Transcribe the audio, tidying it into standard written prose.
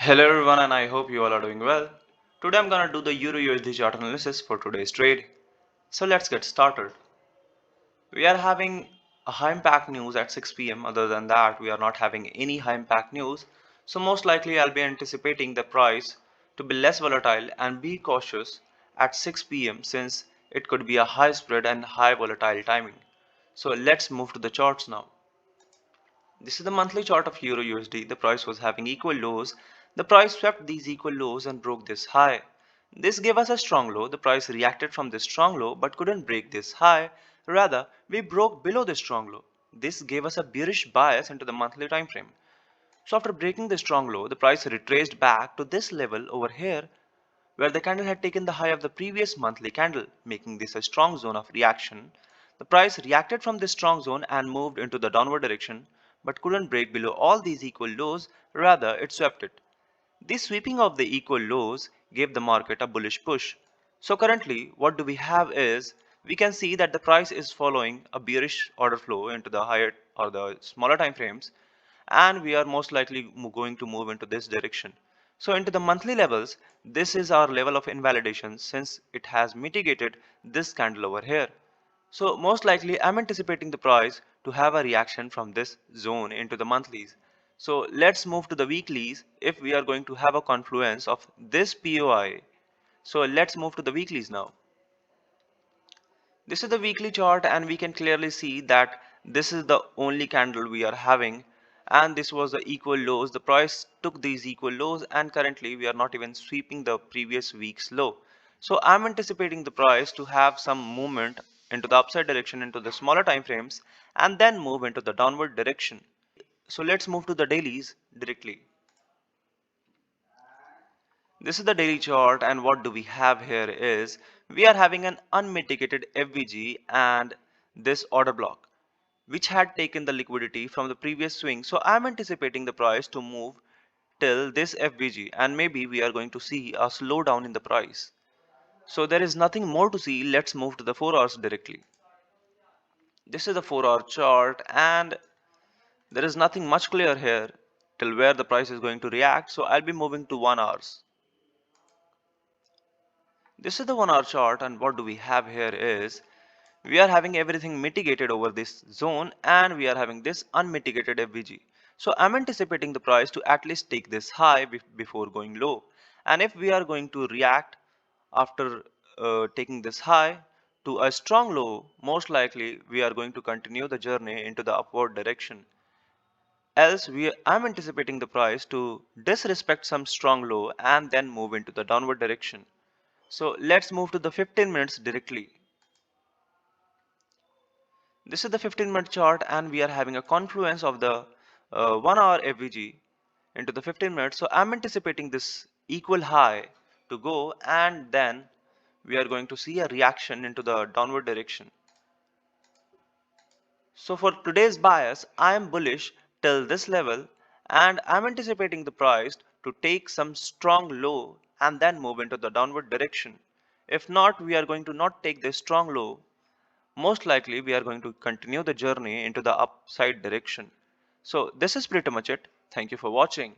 Hello everyone, and I hope you all are doing well. Today I'm gonna do the Euro USD chart analysis for today's trade. So let's get started. We are having a high impact news at 6 p.m. Other than that, we are not having any high impact news. So most likely I'll be anticipating the price to be less volatile and be cautious at 6 p.m. since it could be a high spread and high volatile timing. So let's move to the charts now. This is the monthly chart of Euro USD. The price was having equal lows. The price swept these equal lows and broke this high. This gave us a strong low. The price reacted from this strong low but couldn't break this high. Rather, we broke below the strong low. This gave us a bearish bias into the monthly time frame. So after breaking the strong low, the price retraced back to this level over here where the candle had taken the high of the previous monthly candle, making this a strong zone of reaction. The price reacted from this strong zone and moved into the downward direction, but couldn't break below all these equal lows, rather it swept it. This sweeping of the equal lows gave the market a bullish push. So currently what do we have is, we can see that the price is following a bearish order flow into the higher or the smaller time frames, and we are most likely going to move into this direction. So into the monthly levels, this is our level of invalidation since it has mitigated this candle over here. So most likely I'm anticipating the price to have a reaction from this zone into the monthlies. So let's move to the weeklies if we are going to have a confluence of this POI. So let's move to the weeklies now. This is the weekly chart and we can clearly see that this is the only candle we are having, and this was the equal lows. The price took these equal lows and currently we are not even sweeping the previous week's low. So I'm anticipating the price to have some movement into the upside direction into the smaller time frames and then move into the downward direction. So let's move to the dailies directly. This is the daily chart, and what do we have here is we are having an unmitigated FVG and this order block which had taken the liquidity from the previous swing. So I'm anticipating the price to move till this FVG and maybe we are going to see a slowdown in the price. So there is nothing more to see. Let's move to the 4 hours directly. This is the 4-hour chart and there is nothing much clear here till where the price is going to react. So I'll be moving to 1 hours. This is the 1 hour chart, and what do we have here is we are having everything mitigated over this zone and we are having this unmitigated FVG. So I'm anticipating the price to at least take this high before going low. And if we are going to react after taking this high to a strong low, most likely we are going to continue the journey into the upward direction. Else I'm anticipating the price to disrespect some strong low and then move into the downward direction. So let's move to the 15 minutes directly. This is the 15-minute chart and we are having a confluence of the 1 hour FVG into the 15 minutes. So I'm anticipating this equal high to go and then we are going to see a reaction into the downward direction. So for today's bias, I am bullish till this level and I'm anticipating the price to take some strong low and then move into the downward direction. If not, we are going to not take this strong low. Most likely we are going to continue the journey into the upside direction. So this is pretty much it. Thank you for watching.